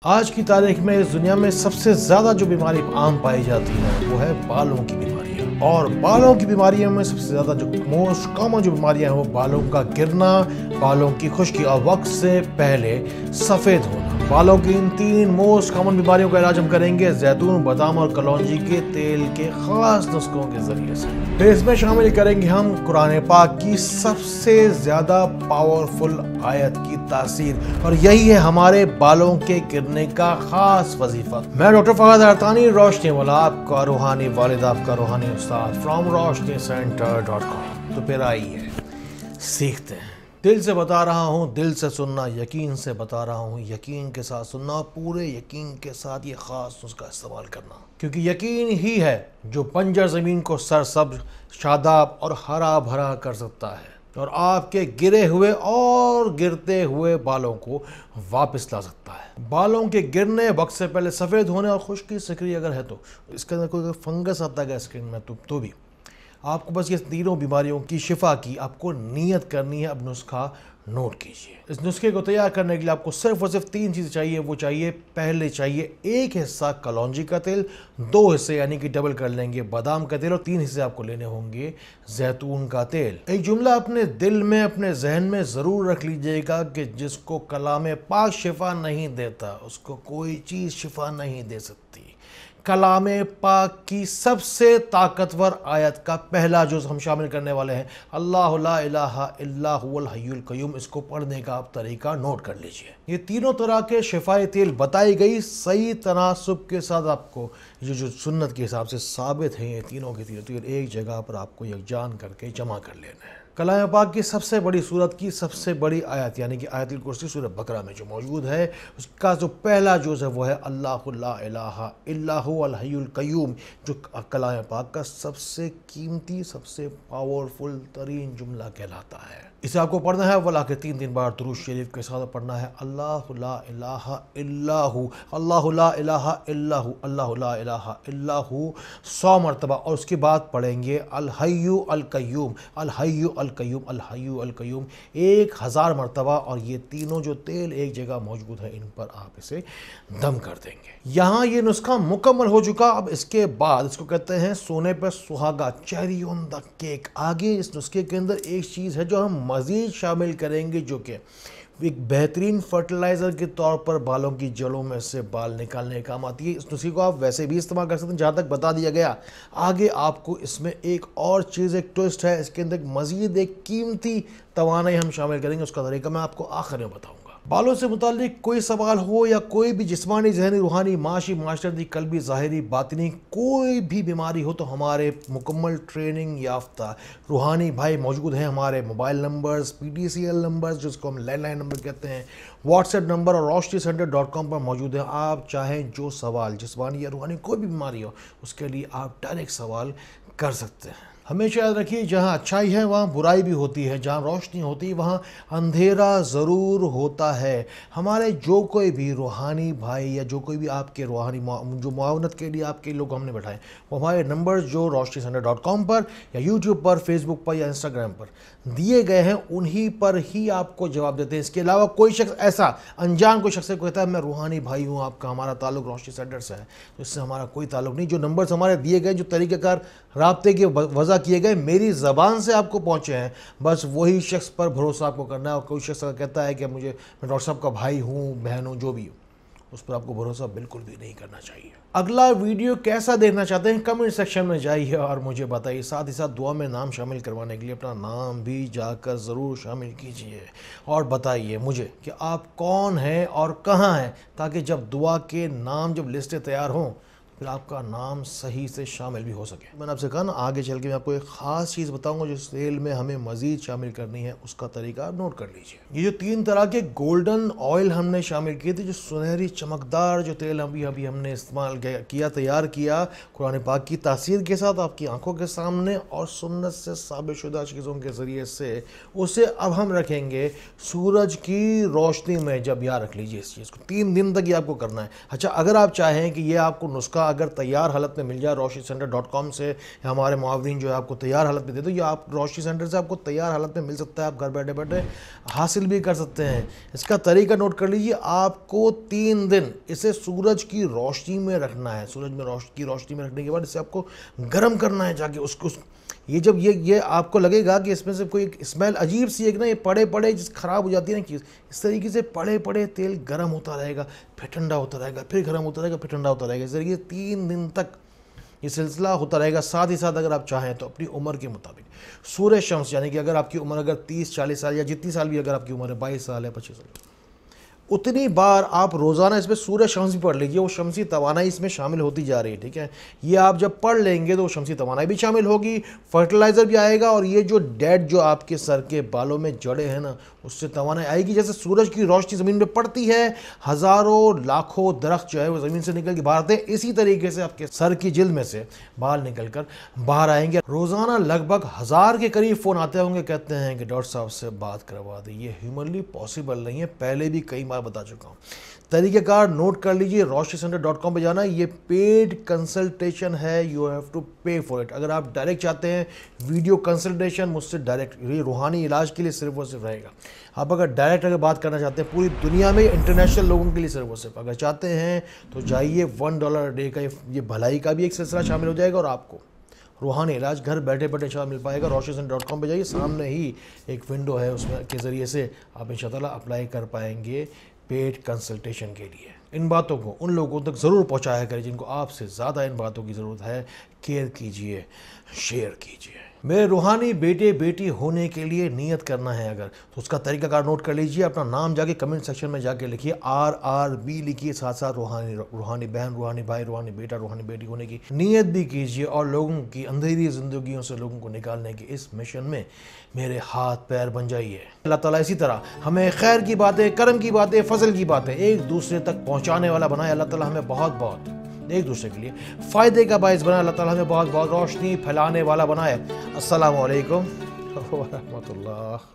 آج کی تاریخ میں اس دنیا میں سب سے زیادہ جو بیماری عام پائی جاتی ہے وہ ہے بالوں کی بیماریاں، اور بالوں کی بیماریوں میں سب سے زیادہ جو موسٹ کامن جو بیماریاں ہیں وہ بالوں کا گرنا، بالوں کی خشکی اور وقت سے پہلے سفید ہونا۔ بالوں کی ان تین موسٹ کامن بیماریوں کا علاج ہم کریں گے زیتون، بادام اور کلونجی کے تیل کے خاص نسخوں کے ذریعے سے۔ پھر اس میں شامل کریں گے ہم قرآن پاک کی سب سے زیادہ پاورفل آیت کی تاثیر، اور یہی ہے ہمارے بالوں کے گرنے کا خاص وظیفہ۔ میں ڈاکٹر فہد ارتانی، روشنی والا، آپ کا روحانی والد، آپ کا روحانی استاد فرام roshnicenter.com۔ تو پھر آئیے سیکھتے ہیں۔ دل سے بتا رہا ہوں، دل سے سننا، یقین سے بتا رہا ہوں، یقین کے ساتھ سننا، اور پورے یقین کے ساتھ یہ خاص نسخہ استعمال کرنا، کیونکہ یقین ہی ہے جو بنجر زمین کو سرسبز، شاداب اور ہرا بھرا کر سکتا ہے، اور آپ کے گرے ہوئے اور گرتے ہوئے بالوں کو واپس لا سکتا ہے۔ بالوں کے گرنے، وقت سے پہلے سفید ہونے اور خشکی سکری اگر ہے تو اس کے اندر کوئی فنگس آتا ہے اسکن میں تو بھی آپ کو بس یہ تینوں بیماریوں کی شفا کی آپ کو نیت کرنی ہے۔ اب نسخہ نوٹ کیجئے۔ اس نسخے کو تیار کرنے کے لیے آپ کو صرف اور صرف تین چیزیں چاہیے۔ وہ چاہیے، پہلے چاہیے ایک حصہ کلونجی کا تیل، دو حصے یعنی کہ ڈبل کر لیں گے بادام کا تیل، اور تین حصے آپ کو لینے ہوں گے زیتون کا تیل۔ ایک جملہ اپنے دل میں، اپنے ذہن میں ضرور رکھ لیجئے گا کہ جس کو کلام پاک شفا نہیں دیتا اس کو کوئی چیز شفا نہیں دے سکتی۔ کلام پاک کی سب سے طاقتور آیت کا پہلا جز ہم شامل کرنے والے ہیں، اللہ لا الہ الا هو الحی القیوم۔ اس کو پڑھنے کا آپ طریقہ نوٹ کر لیجئے۔ یہ تینوں طرح کے شفائی تیل بتائی گئی صحیح تناسب کے ساتھ آپ کو جو سنت کے حساب سے ثابت ہیں، یہ تینوں کے تینوں تیل ایک جگہ پر آپ کو یکجان کر کے جمع کر لینا ہے۔ کلام پاک کی سب سے بڑی سورت کی سب سے بڑی آیت یعنی کہ آیت الکرسی سورہ بقرہ میں جو موجود ہے، اس کا جو پہلا جز ہے وہ ہے اللہ لا الہ الا هو الحی القیوم، جو کلام پاک کا سب سے قیمتی، سب سے پاورفل ترین جملہ کہلاتا ہے۔ اسے آپ کو پڑھنا ہے ولا کہ تین بار درود شریف کے ساتھ پڑھنا ہے، اللہ لا الہ الا ہو، اللہ لا الہ الا ہو، اللہ لا الہ الا ہو 100 مرتبہ، اور اس کے بعد پڑھیں گے الحی القیوم، الحی القیوم، الحی القیوم 1000 مرتبہ، اور یہ تینوں جو تیل ایک جگہ موجود ہے ان پر آپ اسے دم کر دیں گے۔ یہاں یہ نسخہ مکمل ہو چکا۔ اب اس کے بعد اس کو کہتے ہیں سونے پر سہاگا، چیری آن دا کیک۔ آگے اس نسخے کے اندر ایک چیز ہے جو ہم مزید شامل کریں گے، جو کہ ایک بہترین فرٹیلائزر کے طور پر بالوں کی جڑوں میں سے بال نکالنے کا کام آتی ہے۔ اس نسخے کو آپ ویسے بھی استعمال کر سکتے ہیں جہاں تک بتا دیا گیا۔ آگے آپ کو اس میں ایک اور چیز، ایک ٹوسٹ ہے، اس کے اندر مزید ایک قیمتی توانائی ہم شامل کریں گے۔ اس کا طریقہ میں آپ کو آخر میں بتاؤں گا۔ بالوں سے متعلق کوئی سوال ہو یا کوئی بھی جسمانی، ذہنی، روحانی، معاشی، معاشرتی، قلبی، ظاہری، باطنی کوئی بھی بیماری ہو تو ہمارے مکمل ٹریننگ یافتہ روحانی بھائی موجود ہیں۔ ہمارے موبائل نمبرز، PTCL نمبرز جس کو ہم لینڈ لائن نمبر کہتے ہیں، واٹس ایپ نمبر اور roshnicenter.com پر موجود ہیں۔ آپ چاہیں جو سوال جسمانی یا روحانی کوئی بھی بیماری ہو اس کے لیے آپ ڈائریکٹ سوال کر سکتے ہیں۔ ہمیشہ یاد رکھیے، جہاں اچھائی ہے وہاں برائی بھی ہوتی ہے، جہاں روشنی ہوتی ہے وہاں اندھیرا ضرور ہوتا ہے۔ ہمارے جو کوئی بھی روحانی بھائی یا جو کوئی بھی آپ کے روحانی جو معاونت کے لیے آپ کے لوگ ہم نے بٹھائے، وہ ہمارے نمبر جو roshnicenter.com پر یا یوٹیوب پر، فیس بک پر یا انسٹاگرام پر دیے گئے ہیں انہی پر ہی آپ کو جواب دیتے ہیں۔ اس کے علاوہ کوئی شخص ایسا انجان کوئی شخص کہتا ہے میں روحانی بھائی ہوں، آپ کا ہمارا تعلق روشنی سینٹر سے ہے، تو اس سے ہمارا کوئی تعلق نہیں۔ جو نمبرز ہمارے دیے گئے، جو طریقہ کار رابطے کے وضع کیے گئے میری زبان سے آپ کو پہنچے ہیں، بس وہی شخص پر بھروسہ آپ کو کرنا ہے۔ اور کوئی شخص اگر کہتا ہے کہ میں ڈاکٹر صاحب کا بھائی ہوں، بہن ہوں، جو بھی ہوں، اس پر آپ کو بھروسہ بالکل بھی نہیں کرنا چاہیے۔ اگلا ویڈیو کیسا دیکھنا چاہتے ہیں کمنٹ سیکشن میں جائیے اور مجھے بتائیے۔ ساتھ ہی ساتھ دعا میں نام شامل کروانے کے لیے اپنا نام بھی جا کر ضرور شامل کیجئے، اور بتائیے مجھے کہ آپ کون ہیں اور کہاں ہیں، تاکہ جب دعا کے نام جب لسٹیں تیار ہوں پھر آپ کا نام صحیح سے شامل بھی ہو سکے۔ میں نے آپ سے کہا نا آگے چل کے میں آپ کو ایک خاص چیز بتاؤں گا جس تیل میں ہمیں مزید شامل کرنی ہے، اس کا طریقہ نوٹ کر لیجئے۔ یہ جو 3 طرح کے گولڈن آئل ہم نے شامل کیے تھے، جو سنہری چمکدار جو تیل ابھی ہم نے استعمال کیا، تیار کیا قرآن پاک کی تاثیر کے ساتھ آپ کی آنکھوں کے سامنے اور سنت سے ثابت شدہ چیزوں کے ذریعے سے، اسے اب ہم رکھیں گے سورج کی روشنی میں۔ جب یاد رکھ لیجئے اس چیز کو 3 دن تک یہ آپ کو کرنا ہے۔ اچھا، اگر آپ چاہیں کہ یہ آپ کو نسخہ اگر تیار حالت میں مل جائے roshnicenter.com سے، یا ہمارے معاونین جو ہے آپ کو تیار حالت میں دے دو، یا آپ روشنی سینٹر سے آپ کو تیار حالت میں مل سکتا ہے، آپ گھر بیٹھے بیٹھے حاصل بھی کر سکتے ہیں۔ اس کا طریقہ نوٹ کر لیجیے، آپ کو 3 دن اسے سورج کی روشنی میں رکھنا ہے، سورج میں کی روشنی میں رکھنے کے بعد اسے آپ کو گرم کرنا ہے جا کے اس کو، یہ جب یہ آپ کو لگے گا کہ اس میں سے کوئی اسمیل عجیب سی ایک نا، یہ پڑے جس خراب ہو جاتی ہے نا چیز، اس طریقے سے پڑے تیل گرم ہوتا رہے گا، پھر ٹھنڈا ہوتا رہے گا، پھر گرم ہوتا رہے گا، پھر ٹھنڈا ہوتا رہے گا، اس طریقے سے 3 دن تک یہ سلسلہ ہوتا رہے گا۔ ساتھ ہی ساتھ اگر آپ چاہیں تو اپنی عمر کے مطابق سورہ شمس، یعنی کہ اگر آپ کی عمر اگر 30-40 سال یا جتنی سال بھی اگر آپ کی عمر ہے 22 سال ہے 25 سال، اتنی بار آپ روزانہ اس میں سورہ شمس بھی پڑھ لیجیے، وہ شمسی توانائی اس میں شامل ہوتی جا رہی ہے، ٹھیک ہے؟ یہ آپ جب پڑھ لیں گے تو وہ شمسی توانائی بھی شامل ہوگی، فرٹیلائزر بھی آئے گا، اور یہ جو ڈیڈ جو آپ کے سر کے بالوں میں جڑے ہیں نا، اس سے توانائی آئے گی۔ جیسے سورج کی روشنی زمین پہ پڑتی ہے، ہزاروں لاکھوں درخت جو ہے وہ زمین سے نکل کے باہر آتے ہیں، اسی طریقے سے آپ کے سر کی جلد میں سے بال نکل کر باہر آئیں گے۔ روزانہ لگ بھگ 1000 کے قریب فون آتے ہوں گے، کہتے ہیں کہ ڈاکٹر صاحب سے بات کروا دیں۔ یہ ہیومنلی پاسبل نہیں ہے، پہلے بھی کئی بار بتا چکا ہوں۔ طریقہ کار نوٹ کر لیجئے، roshnicenter.com پہ جانا ہے، یہ پیڈ کنسلٹیشن ہے، you have to pay for it. اگر آپ ڈائریکٹ چاہتے ہیں ویڈیو کنسلٹیشن مجھ سے ڈائریکٹ، یہ روحانی علاج کے لیے صرف اور صرف رہے گا۔ آپ اگر ڈائریکٹ اگر بات کرنا چاہتے ہیں پوری دنیا میں انٹرنیشنل لوگوں کے لیے صرف اور صرف، اگر چاہتے ہیں تو جائیے $1 ڈے کا یہ بھلائی کا بھی ایک سلسلہ شامل ہو جائے گا، اور آپ کو روحانی علاج گھر بیٹھے بیٹھے انشاءاللہ مل پائے گا۔ roshnicenter.com پہ جائیے، سامنے ہی ایک ونڈو ہے، اس میں کے ذریعے سے آپ انشاءاللہ اپلائی کر پائیں گے پیڈ کنسلٹیشن کے لیے۔ ان باتوں کو ان لوگوں تک ضرور پہنچایا کریں جن کو آپ سے زیادہ ان باتوں کی ضرورت ہے۔ کیئر کیجئے، شیئر کیجئے۔ میرے روحانی بیٹے بیٹی ہونے کے لیے نیت کرنا ہے اگر، تو اس کا طریقہ کار نوٹ کر لیجئے، اپنا نام جا کے کمنٹ سیکشن میں جا کے لکھیے، RRB لکھیے، ساتھ ساتھ روحانی بہن، روحانی بھائی، روحانی بیٹا، روحانی بیٹی ہونے کی نیت بھی کیجئے، اور لوگوں کی اندھیری زندگیوں سے لوگوں کو نکالنے کے اس مشن میں میرے ہاتھ پیر بن جائیے۔ اللہ تعالیٰ اسی طرح ہمیں خیر کی باتیں، کرم کی باتیں، فضل کی باتیں ایک دوسرے تک پہنچانے والا بنائے۔ اللہ تعالیٰ ہمیں بہت بہت ایک دوسرے کے لیے فائدے کا باعث بنائے۔ اللہ تعالیٰ ہمیں بہت بہت روشنی پھیلانے والا بنائے۔ السلام علیکم ورحمۃ اللہ۔